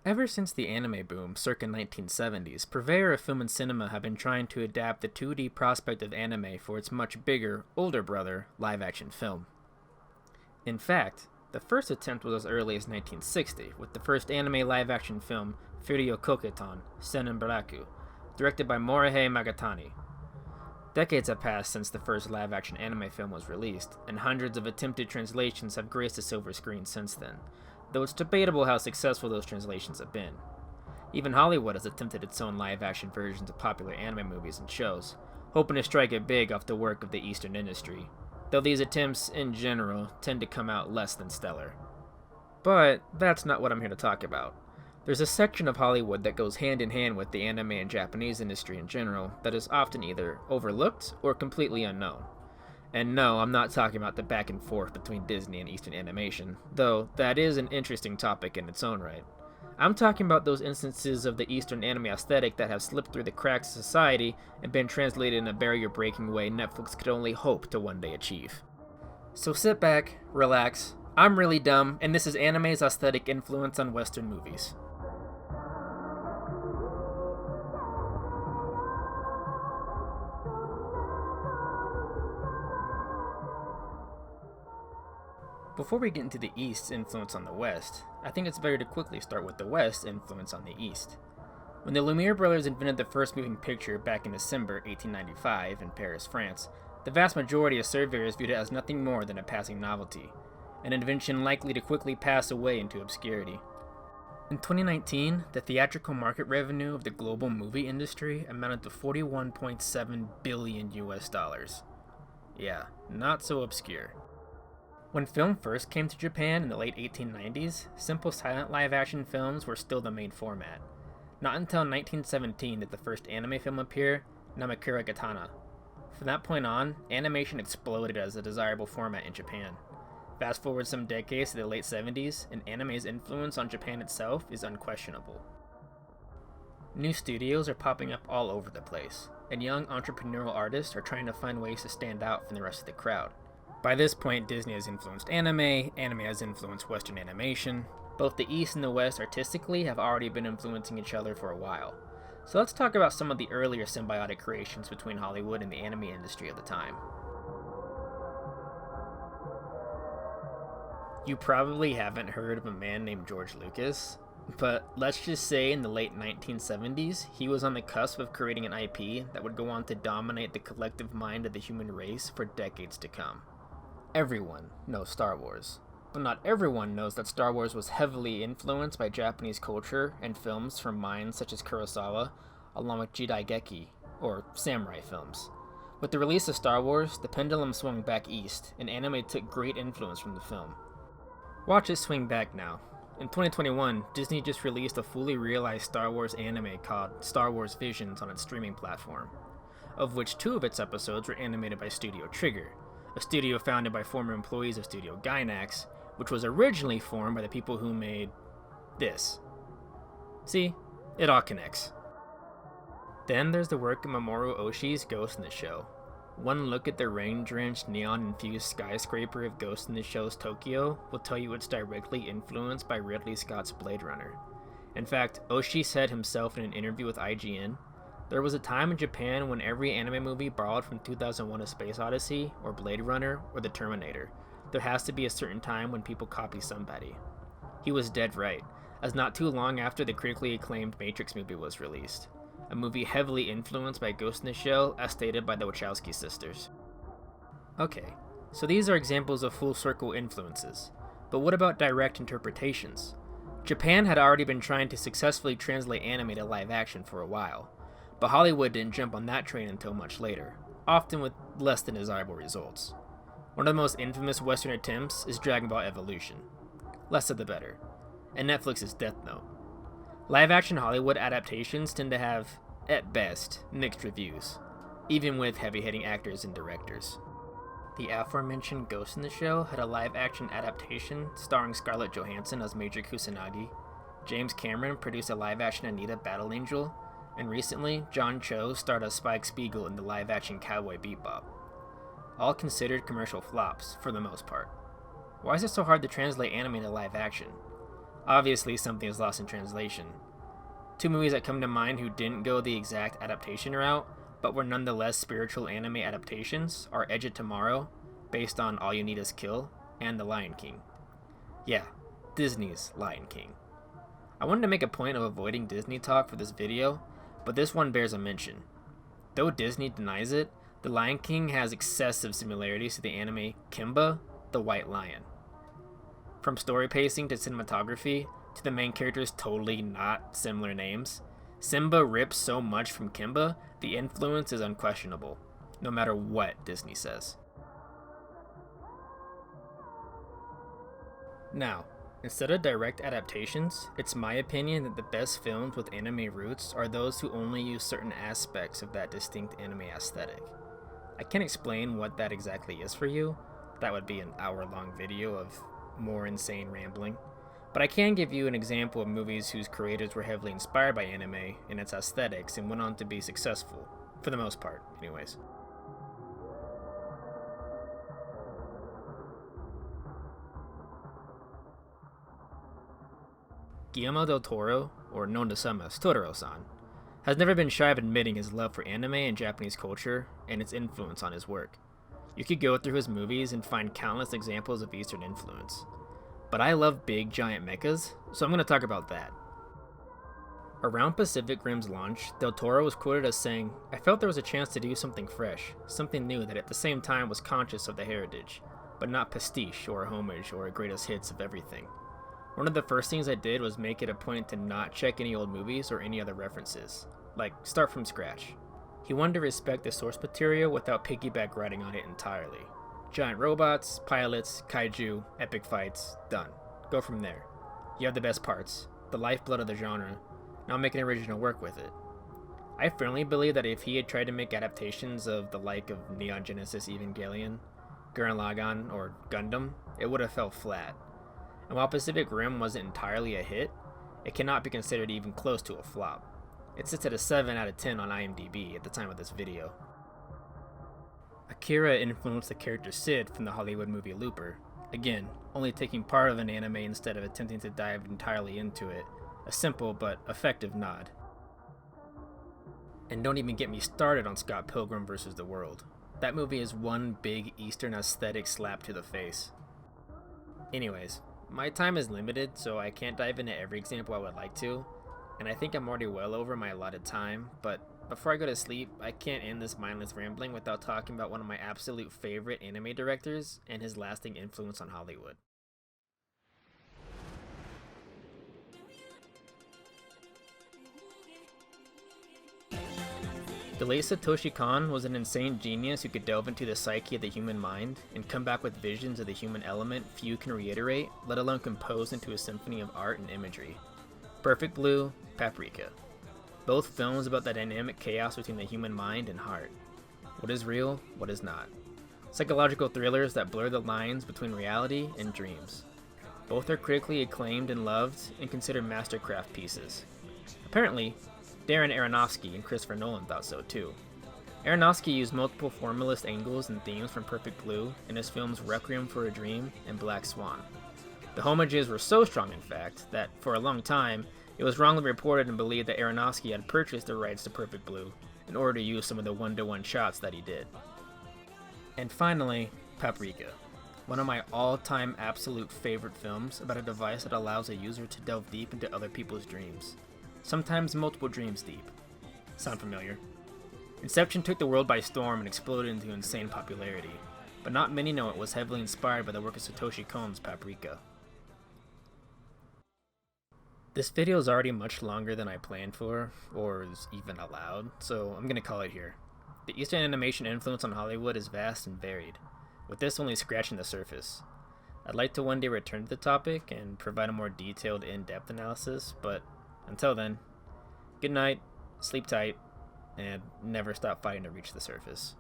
Ever since the anime boom, circa 1970s, purveyor of film and cinema have been trying to adapt the 2D prospect of anime for its much bigger, older brother, live-action film. In fact, the first attempt was as early as 1960, with the first anime live-action film, Furio Koketon, Sennen Baraku, directed by Morihei Magatani. Decades have passed since the first live-action anime film was released, and hundreds of attempted translations have graced the silver screen since then, though it's debatable how successful those translations have been. Even Hollywood has attempted its own live-action versions of popular anime movies and shows, hoping to strike it big off the work of the Eastern industry, though these attempts, in general, tend to come out less than stellar. But that's not what I'm here to talk about. There's a section of Hollywood that goes hand in hand with the anime and Japanese industry in general that is often either overlooked or completely unknown. And no, I'm not talking about the back and forth between Disney and Eastern animation, though that is an interesting topic in its own right. I'm talking about those instances of the Eastern anime aesthetic that have slipped through the cracks of society and been translated in a barrier-breaking way Netflix could only hope to one day achieve. So sit back, relax, I'm really dumb, and this is anime's aesthetic influence on Western movies. Before we get into the East's influence on the West, I think it's better to quickly start with the West's influence on the East. When the Lumiere brothers invented the first moving picture back in December 1895 in Paris, France, the vast majority of surveyors viewed it as nothing more than a passing novelty, an invention likely to quickly pass away into obscurity. In 2019, the theatrical market revenue of the global movie industry amounted to $41.7 billion US. Yeah, not so obscure. When film first came to Japan in the late 1890s, simple silent live-action films were still the main format. Not until 1917 did the first anime film appear, Namakura Gatana. From that point on, animation exploded as a desirable format in Japan. Fast forward some decades to the late 70s, and anime's influence on Japan itself is unquestionable. New studios are popping up all over the place, and young entrepreneurial artists are trying to find ways to stand out from the rest of the crowd. By this point, Disney has influenced anime has influenced Western animation. Both the East and the West artistically have already been influencing each other for a while. So let's talk about some of the earlier symbiotic creations between Hollywood and the anime industry of the time. You probably haven't heard of a man named George Lucas, but let's just say in the late 1970s, he was on the cusp of creating an IP that would go on to dominate the collective mind of the human race for decades to come. Everyone knows Star Wars, but not everyone knows that Star Wars was heavily influenced by Japanese culture and films from minds such as Kurosawa, along with Jidaigeki, or samurai films. With the release of Star Wars, the pendulum swung back east, and anime took great influence from the film. Watch it swing back now. In 2021, Disney just released a fully realized Star Wars anime called Star Wars Visions on its streaming platform, of which 2 of its episodes were animated by Studio Trigger, a studio founded by former employees of Studio Gainax, which was originally formed by the people who made this. See, it all connects. Then there's the work of Mamoru Oshii's Ghost in the Shell. One look at the rain-drenched, neon-infused skyscraper of Ghost in the Shell's Tokyo will tell you it's directly influenced by Ridley Scott's Blade Runner. In fact, Oshii said himself in an interview with IGN, "There was a time in Japan when every anime movie borrowed from 2001: A Space Odyssey, or Blade Runner, or The Terminator. There has to be a certain time when people copy somebody." He was dead right, as not too long after the critically acclaimed Matrix movie was released, a movie heavily influenced by Ghost in the Shell, as stated by the Wachowski sisters. Okay, so these are examples of full circle influences, but what about direct interpretations? Japan had already been trying to successfully translate anime to live action for a while, but Hollywood didn't jump on that train until much later, often with less than desirable results. One of the most infamous Western attempts is Dragon Ball Evolution. Less of the better. And Netflix's Death Note. Live-action Hollywood adaptations tend to have, at best, mixed reviews, even with heavy-hitting actors and directors. The aforementioned Ghost in the Shell had a live-action adaptation starring Scarlett Johansson as Major Kusanagi. James Cameron produced a live-action Anita Battle Angel, and recently, John Cho starred as Spike Spiegel in the live-action Cowboy Bebop. All considered commercial flops, for the most part. Why is it so hard to translate anime to live action? Obviously, something is lost in translation. Two movies that come to mind who didn't go the exact adaptation route, but were nonetheless spiritual anime adaptations, are Edge of Tomorrow, based on All You Need Is Kill, and The Lion King. Yeah, Disney's Lion King. I wanted to make a point of avoiding Disney talk for this video, but this one bears a mention. Though Disney denies it, The Lion King has excessive similarities to the anime Kimba, the White Lion. From story pacing to cinematography, to the main characters' totally not similar names, Simba rips so much from Kimba, the influence is unquestionable, no matter what Disney says. Now, instead of direct adaptations, it's my opinion that the best films with anime roots are those who only use certain aspects of that distinct anime aesthetic. I can't explain what that exactly is for you. That would be an hour-long video of more insane rambling. But I can give you an example of movies whose creators were heavily inspired by anime and its aesthetics and went on to be successful, for the most part, anyways. Guillermo del Toro, or known to some as Totoro-san, has never been shy of admitting his love for anime and Japanese culture and its influence on his work. You could go through his movies and find countless examples of Eastern influence. But I love big giant mechas, so I'm going to talk about that. Around Pacific Rim's launch, Del Toro was quoted as saying, "I felt there was a chance to do something fresh, something new that at the same time was conscious of the heritage, but not pastiche or a homage or a greatest hits of everything. One of the first things I did was make it a point to not check any old movies or any other references, like start from scratch." He wanted to respect the source material without piggyback riding on it entirely. Giant robots, pilots, kaiju, epic fights, done. Go from there. You have the best parts, the lifeblood of the genre, now make an original work with it. I firmly believe that if he had tried to make adaptations of the like of Neon Genesis Evangelion, Gurren Lagann, or Gundam, it would have fell flat. And while Pacific Rim wasn't entirely a hit, it cannot be considered even close to a flop. It sits at a 7 out of 10 on IMDb at the time of this video. Akira influenced the character Sid from the Hollywood movie Looper, again, only taking part of an anime instead of attempting to dive entirely into it, a simple but effective nod. And don't even get me started on Scott Pilgrim vs. the World. That movie is one big Eastern aesthetic slap to the face. Anyways, my time is limited, so I can't dive into every example I would like to, and I think I'm already well over my allotted time, but before I go to sleep, I can't end this mindless rambling without talking about one of my absolute favorite anime directors and his lasting influence on Hollywood. The late Satoshi Kon was an insane genius who could delve into the psyche of the human mind and come back with visions of the human element few can reiterate, let alone compose into a symphony of art and imagery. Perfect Blue, Paprika. Both films about the dynamic chaos between the human mind and heart. What is real, what is not. Psychological thrillers that blur the lines between reality and dreams. Both are critically acclaimed and loved and considered mastercraft pieces. Apparently, Darren Aronofsky and Christopher Nolan thought so too. Aronofsky used multiple formalist angles and themes from Perfect Blue in his films Requiem for a Dream and Black Swan. The homages were so strong, in fact, that for a long time, it was wrongly reported and believed that Aronofsky had purchased the rights to Perfect Blue in order to use some of the one-to-one shots that he did. And finally, Paprika. One of my all-time absolute favorite films about a device that allows a user to delve deep into other people's dreams. Sometimes multiple dreams deep. Sound familiar? Inception took the world by storm and exploded into insane popularity, but not many know it was heavily inspired by the work of Satoshi Kon's Paprika. This video is already much longer than I planned for, or is even allowed, so I'm gonna call it here. The Eastern animation influence on Hollywood is vast and varied, with this only scratching the surface. I'd like to one day return to the topic and provide a more detailed, in-depth analysis, but until then, good night, sleep tight, and never stop fighting to reach the surface.